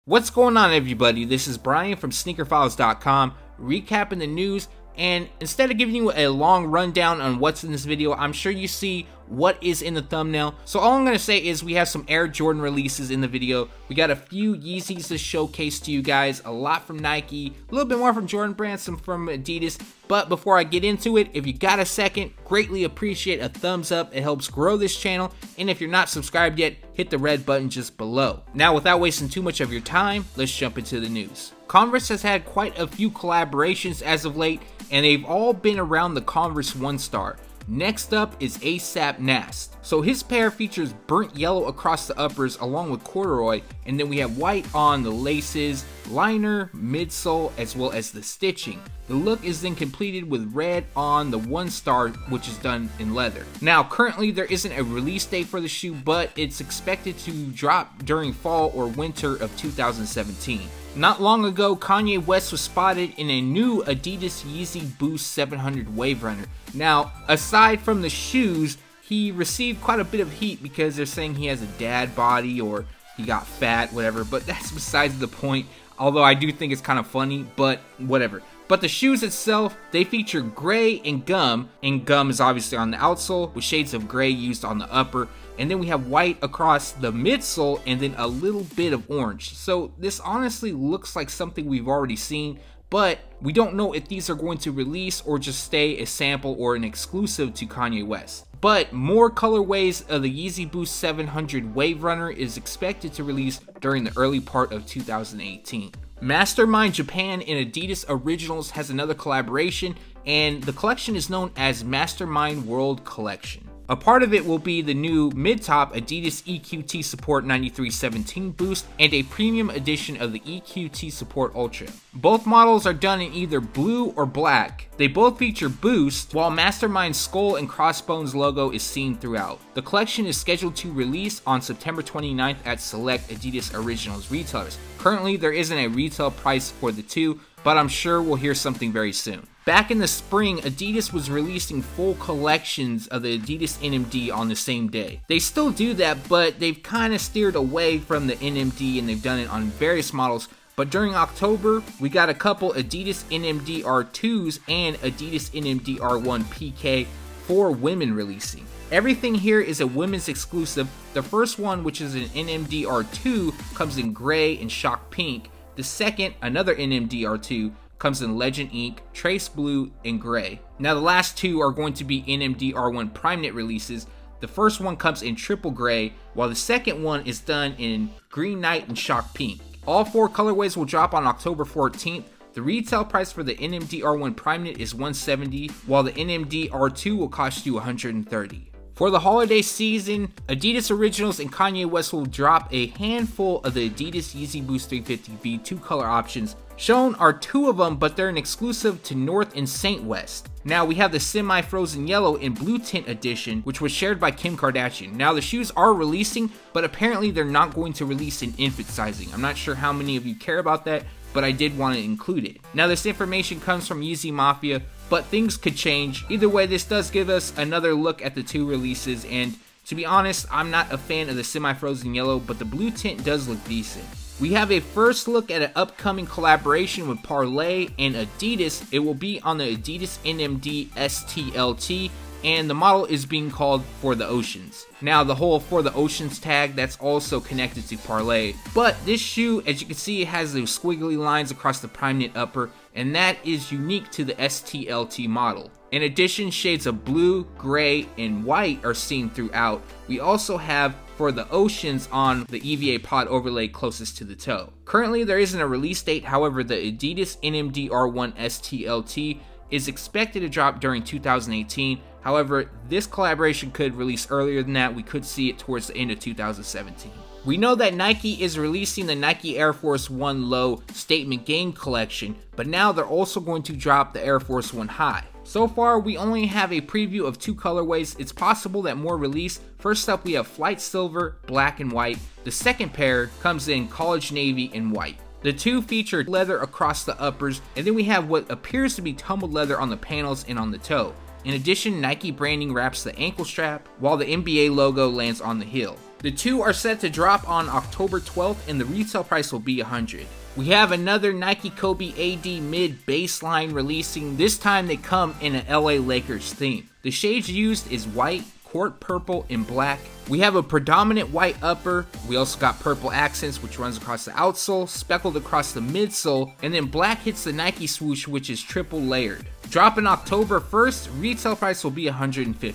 What's going on, everybody? This is Brian from SneakerFiles.com recapping the news, and instead of giving you a long rundown on what's in this video, I'm sure you see what is in the thumbnail. So all I'm going to say is we have some Air Jordan releases in the video. We got a few Yeezys to showcase to you guys, a lot from Nike, a little bit more from Jordan Brand, some from Adidas. But before I get into it, if you got a second, greatly appreciate a thumbs up. It helps grow this channel. And if you're not subscribed yet, hit the red button just below. Now, without wasting too much of your time, let's jump into the news. Converse has had quite a few collaborations as of late, and they've all been around the Converse One Star. Next up is A AP Nast. So his pair features burnt yellow across the uppers along with corduroy, and then we have white on the laces, liner, midsole, as well as the stitching. The look is then completed with red on the One Star, which is done in leather. Now, currently there isn't a release date for the shoe, but it's expected to drop during fall or winter of 2017. Not long ago, Kanye West was spotted in a new Adidas Yeezy Boost 700 Wave Runner. Now, aside from the shoes, he received quite a bit of heat because they're saying he has a dad body or he got fat, whatever, but that's besides the point. Although I do think it's kind of funny, but whatever. But the shoes itself, they feature gray and gum is obviously on the outsole with shades of gray used on the upper, and then we have white across the midsole and then a little bit of orange. So this honestly looks like something we've already seen, but we don't know if these are going to release or just stay a sample or an exclusive to Kanye West. But more colorways of the Yeezy Boost 700 Wave Runner is expected to release during the early part of 2018. MASTERMIND Japan and Adidas Originals has another collaboration, and the collection is known as MASTERMIND World Collection. A part of it will be the new mid-top Adidas EQT Support 9317 Boost and a premium edition of the EQT Support Ultra. Both models are done in either blue or black. They both feature Boost, while MASTERMIND's skull and crossbones logo is seen throughout. The collection is scheduled to release on September 29th at select Adidas Originals retailers. Currently, there isn't a retail price for the two, but I'm sure we'll hear something very soon. Back in the spring, Adidas was releasing full collections of the Adidas NMD on the same day. They still do that, but they've kind of steered away from the NMD and they've done it on various models. But during October, we got a couple Adidas NMD R2s and Adidas NMD R1 PK for women releasing. Everything here is a women's exclusive. The first one, which is an NMD R2, comes in gray and shock pink. The second, another NMD R2, comes in Legend Ink, Trace Blue, and Gray. Now the last two are going to be NMD R1 Prime Knit releases. The first one comes in Triple Gray, while the second one is done in Green Night and Shock Pink. All four colorways will drop on October 14th. The retail price for the NMD R1 Prime Knit is $170, while the NMD R2 will cost you $130. For the holiday season, Adidas Originals and Kanye West will drop a handful of the Adidas Yeezy Boost 350V 2 color options. Shown are two of them, but they're an exclusive to North and Saint West. Now we have the semi-frozen yellow and blue tint edition, which was shared by Kim Kardashian. Now the shoes are releasing, but apparently they're not going to release in infant sizing. I'm not sure how many of you care about that, but I did want to include it. Now this information comes from Yeezy Mafia, but things could change. Either way, this does give us another look at the two releases, and to be honest, I'm not a fan of the semi-frozen yellow, but the blue tint does look decent. We have a first look at an upcoming collaboration with Parley and Adidas. It will be on the Adidas NMD STLT, and the model is being called For the Oceans. Now the whole For the Oceans tag, that's also connected to Parley. But this shoe, as you can see, it has those squiggly lines across the Prime Knit upper, and that is unique to the STLT model. In addition, shades of blue, gray, and white are seen throughout. We also have For the Oceans on the EVA pod overlay closest to the toe. Currently, there isn't a release date. However, the Adidas NMD R1 STLT is expected to drop during 2018. However, this collaboration could release earlier than that. We could see it towards the end of 2017. We know that Nike is releasing the Nike Air Force One Low Statement Game collection, but now they're also going to drop the Air Force One High. So far, we only have a preview of two colorways. It's possible that more release. First up, we have Flight Silver, black and white. The second pair comes in College Navy and white. The two feature leather across the uppers, and then we have what appears to be tumbled leather on the panels and on the toe. In addition, Nike branding wraps the ankle strap, while the NBA logo lands on the heel. The two are set to drop on October 12th and the retail price will be $100. We have another Nike Kobe AD mid baseline releasing. This time they come in an LA Lakers theme. The shades used is white, court purple, and black. We have a predominant white upper. We also got purple accents which runs across the outsole, speckled across the midsole, and then black hits the Nike swoosh which is triple layered. Dropping October 1st, retail price will be $150.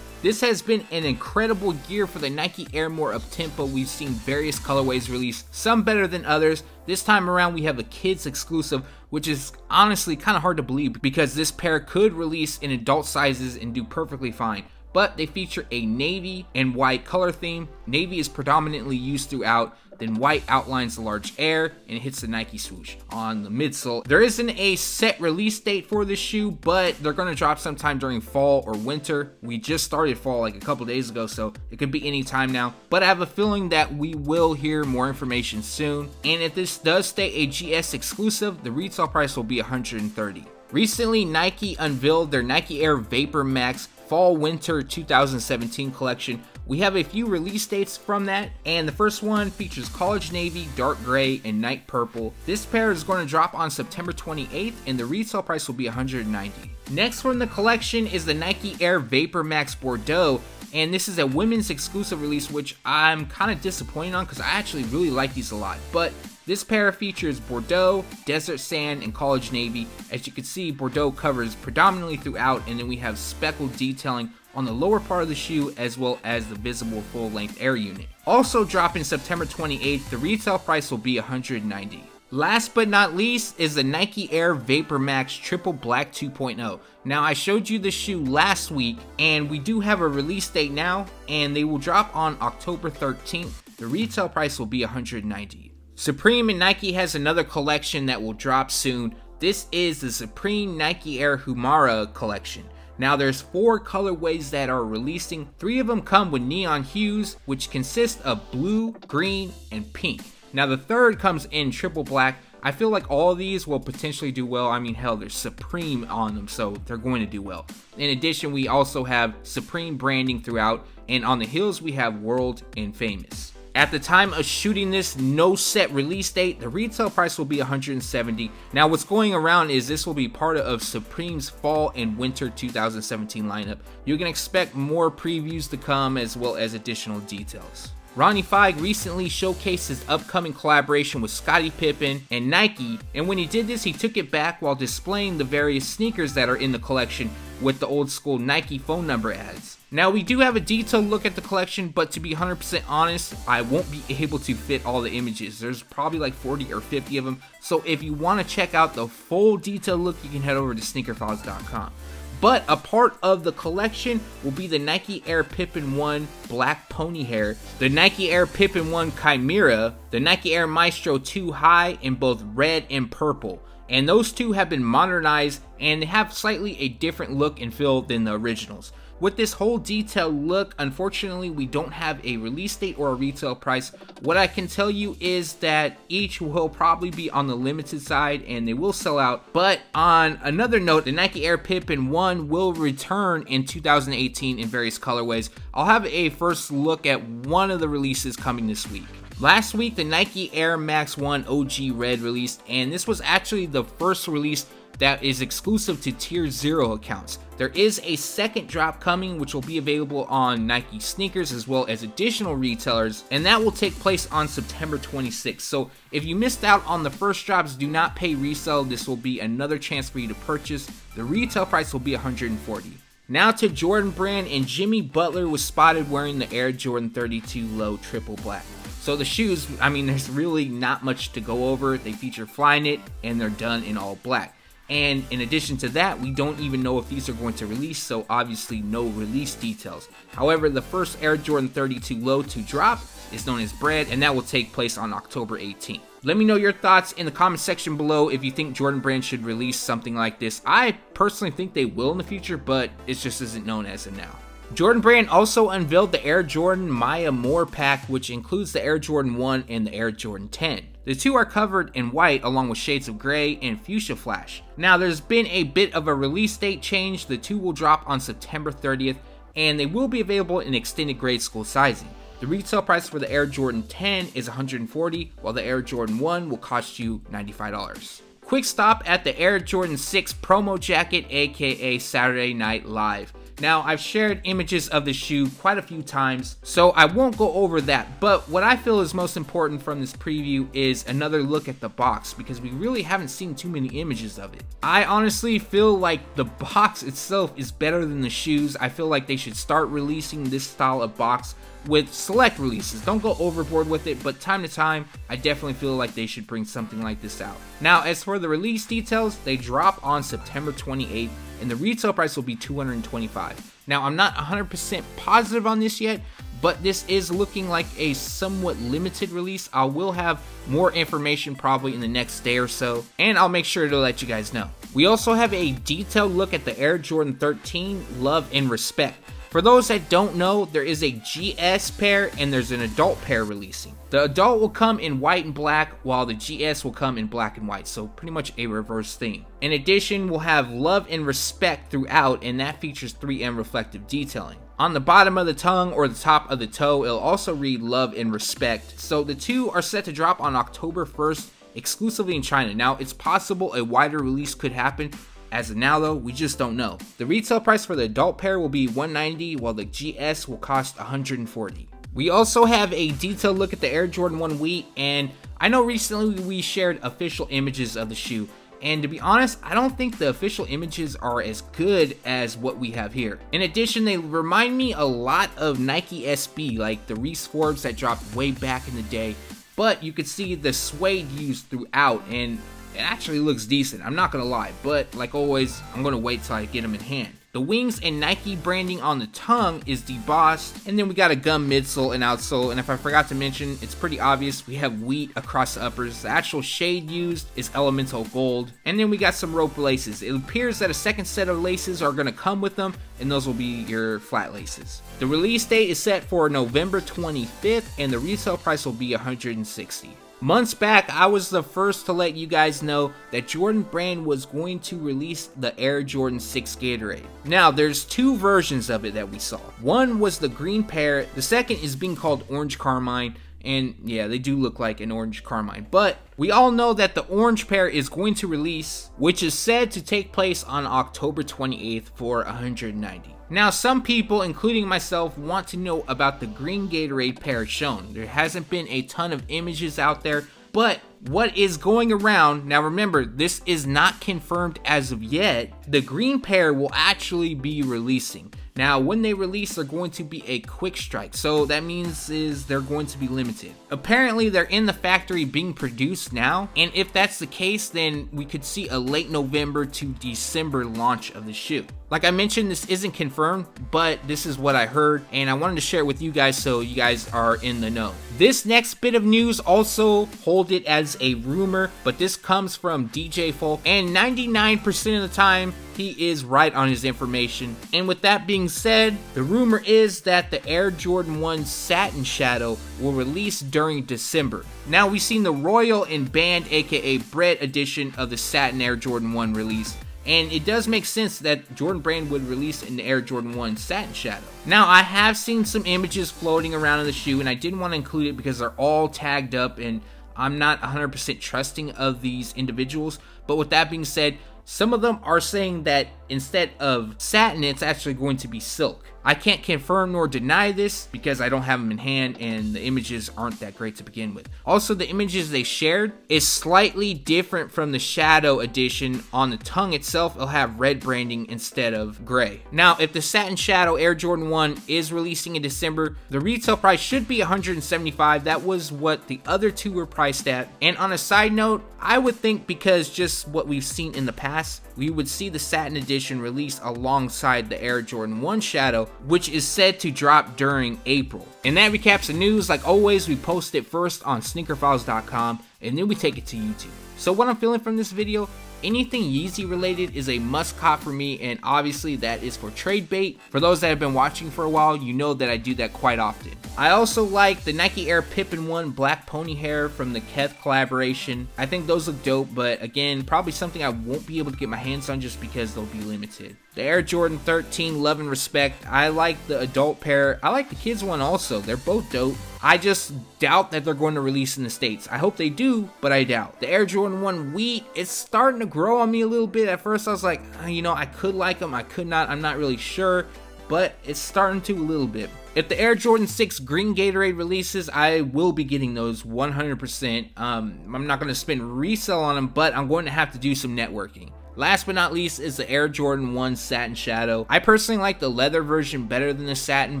This has been an incredible year for the Nike Air Humara Uptempo. We've seen various colorways released, some better than others. This time around we have a kids exclusive, which is honestly kind of hard to believe because this pair could release in adult sizes and do perfectly fine. But they feature a navy and white color theme. Navy is predominantly used throughout, then white outlines the large air and hits the Nike swoosh on the midsole. There isn't a set release date for this shoe, but they're going to drop sometime during fall or winter. We just started fall like a couple days ago, so it could be any time now. But I have a feeling that we will hear more information soon. And if this does stay a GS exclusive, the retail price will be $130. Recently, Nike unveiled their Nike Air VaporMax Fall Winter 2017 collection. We have a few release dates from that, and the first one features college navy, dark gray, and night purple. This pair is going to drop on September 28th, and the retail price will be $190. Next from the collection is the Nike Air VaporMax Bordeaux, and this is a women's exclusive release, which I'm kind of disappointed on because I actually really like these a lot. But this pair features Bordeaux, desert sand, and college navy. As you can see, Bordeaux covers predominantly throughout, and then we have speckled detailing on the lower part of the shoe as well as the visible full-length air unit. Also dropping September 28th, the retail price will be $190. Last but not least is the Nike Air VaporMax Triple Black 2.0. Now I showed you the shoe last week and we do have a release date now and they will drop on October 13th. The retail price will be $190. Supreme and Nike has another collection that will drop soon. This is the Supreme Nike Air Humara collection. Now there's 4 colorways that are releasing. 3 of them come with neon hues, which consist of blue, green, and pink. Now the third comes in triple black. I feel like all of these will potentially do well. I mean, hell, there's Supreme on them, so they're going to do well. In addition, we also have Supreme branding throughout, and on the heels we have World and Famous. At the time of shooting this, no set release date. The retail price will be $170. Now what's going around is this will be part of Supreme's fall and winter 2017 lineup. You can expect more previews to come as well as additional details. Ronnie Fieg recently showcased his upcoming collaboration with Scottie Pippen and Nike, and when he did this, he took it back while displaying the various sneakers that are in the collection with the old school Nike phone number ads. Now we do have a detailed look at the collection, but to be 100% honest, I won't be able to fit all the images. There's probably like 40 or 50 of them, so if you want to check out the full detailed look, you can head over to SneakerFiles.com. But a part of the collection will be the Nike Air Pippen 1 Black Pony Hair, the Nike Air Pippen 1 Chimera, the Nike Air Maestro 2 High in both red and purple. And those two have been modernized and they have slightly a different look and feel than the originals. With this whole detailed look, unfortunately we don't have a release date or a retail price. What I can tell you is that each will probably be on the limited side and they will sell out. But on another note, the Nike Air Pippen 1 will return in 2018 in various colorways. I'll have a first look at one of the releases coming this week. Last week, the Nike Air Max 1 OG Red released, and this was actually the first release that is exclusive to Tier 0 accounts. There is a second drop coming which will be available on Nike sneakers as well as additional retailers, and that will take place on September 26th. So if you missed out on the first drops, do not pay resale. This will be another chance for you to purchase. The retail price will be $140. Now to Jordan Brand, and Jimmy Butler was spotted wearing the Air Jordan 32 Low Triple Black. So the shoes, I mean, there's really not much to go over. They feature Flyknit and they're done in all black. And in addition to that, we don't even know if these are going to release, so obviously no release details. However, the first Air Jordan 32 Low to drop is known as Bread, and that will take place on October 18th. Let me know your thoughts in the comment section below if you think Jordan Brand should release something like this. I personally think they will in the future, but it just isn't known as of now. Jordan Brand also unveiled the Air Jordan Maya Moore pack, which includes the Air Jordan 1 and the Air Jordan 10. The two are covered in white along with shades of gray and fuchsia flash. Now there's been a bit of a release date change. The two will drop on September 30th and they will be available in extended grade school sizing. The retail price for the Air Jordan 10 is $140, while the Air Jordan 1 will cost you $95. Quick stop at the Air Jordan 6 promo jacket, aka Saturday Night Live. Now, I've shared images of the shoe quite a few times, so I won't go over that, but what I feel is most important from this preview is another look at the box, because we really haven't seen too many images of it. I honestly feel like the box itself is better than the shoes. I feel like they should start releasing this style of box with select releases. Don't go overboard with it, but time to time, I definitely feel like they should bring something like this out. Now, as for the release details, they drop on September 28th, and the retail price will be $225. Now, I'm not 100% positive on this yet, but this is looking like a somewhat limited release. I will have more information probably in the next day or so, and I'll make sure to let you guys know. We also have a detailed look at the Air Jordan 13 Love and Respect. For those that don't know, there is a GS pair and there's an adult pair releasing. The adult will come in white and black, while the GS will come in black and white, so pretty much a reverse theme. In addition, we'll have Love and Respect throughout, and that features 3M reflective detailing. On the bottom of the tongue or the top of the toe, it'll also read Love and Respect. So the two are set to drop on October 1st, exclusively in China. Now, it's possible a wider release could happen. As of now though, we just don't know. The retail price for the adult pair will be $190, while the GS will cost $140. We also have a detailed look at the Air Jordan 1 Wheat, and I know recently we shared official images of the shoe, and to be honest, I don't think the official images are as good as what we have here. In addition, they remind me a lot of Nike SB, like the Reese Forbes that dropped way back in the day, but you could see the suede used throughout, and it actually looks decent, I'm not gonna lie, but like always, I'm gonna wait till I get them in hand. The wings and Nike branding on the tongue is debossed, and then we got a gum midsole and outsole, and if I forgot to mention, it's pretty obvious, we have wheat across the uppers. The actual shade used is elemental gold, and then we got some rope laces. It appears that a second set of laces are gonna come with them, and those will be your flat laces. The release date is set for November 25th, and the retail price will be $160. Months back, I was the first to let you guys know that Jordan Brand was going to release the Air Jordan 6 Gatorade. Now, there's two versions of it that we saw. One was the green pair, the second is being called Orange Carmine, and yeah, they do look like an orange carmine, but we all know that the orange pair is going to release, which is said to take place on October 28th for $190. Now, some people, including myself, want to know about the Green Gatorade pair shown. There hasn't been a ton of images out there, but what is going around, now remember, this is not confirmed as of yet, the green pair will actually be releasing. Now, when they release, they're going to be a Quickstrike, so that means they're going to be limited. Apparently, they're in the factory being produced now, and if that's the case, then we could see a late November to December launch of the shoe. Like I mentioned, this isn't confirmed, but this is what I heard, and I wanted to share it with you guys so you guys are in the know. This next bit of news, also hold it as a rumor, but this comes from DJ Folk, and 99% of the time, he is right on his information. And with that being said, the rumor is that the Air Jordan 1 Satin Shadow will release during December. Now, we've seen the Royal and Band, aka Bread edition of the Satin Air Jordan 1 release, and it does make sense that Jordan Brand would release an Air Jordan 1 Satin Shadow. Now, I have seen some images floating around in the shoe, and I didn't want to include it because they're all tagged up, and I'm not 100% trusting of these individuals. But with that being said, some of them are saying that instead of satin, it's actually going to be silk. I can't confirm nor deny this because I don't have them in hand and the images aren't that great to begin with. Also, the images they shared is slightly different from the Shadow edition. On the tongue itself, it'll have red branding instead of gray. Now, if the Satin Shadow Air Jordan 1 is releasing in December, the retail price should be $175. That was what the other two were priced at. And on a side note, I would think because just what we've seen in the past, we would see the Satin edition released alongside the Air Jordan 1 Shadow, which is said to drop during April. And that recaps the news. Like always, we post it first on SneakerFiles.com, and then we take it to YouTube. So what I'm feeling from this video, anything Yeezy related is a must cop for me, and obviously that is for trade bait. For those that have been watching for a while, you know that I do that quite often. I also like the Nike Air Pippen 1 black pony hair from the KITH collaboration. I think those look dope, but again, probably something I won't be able to get my hands on just because they'll be limited. The Air Jordan 13 Love and Respect. I like the adult pair. I like the kids one also. They're both dope. I just doubt that they're going to release in the States. I hope they do, but I doubt. The Air Jordan 1 Wheat, it's starting to grow on me a little bit. At first I was like, you know, I could like them, I could not. I'm not really sure, but it's starting to a little bit. If the Air Jordan 6 Green Gatorade releases, I will be getting those 100%. I'm not going to spend resale on them, but I'm going to have to do some networking. Last but not least is the Air Jordan 1 Satin Shadow. I personally like the leather version better than the satin,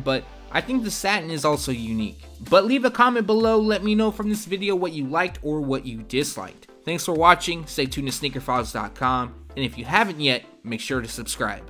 but I think the satin is also unique. But leave a comment below, let me know from this video what you liked or what you disliked. Thanks for watching, stay tuned to SneakerFiles.com, and if you haven't yet, make sure to subscribe.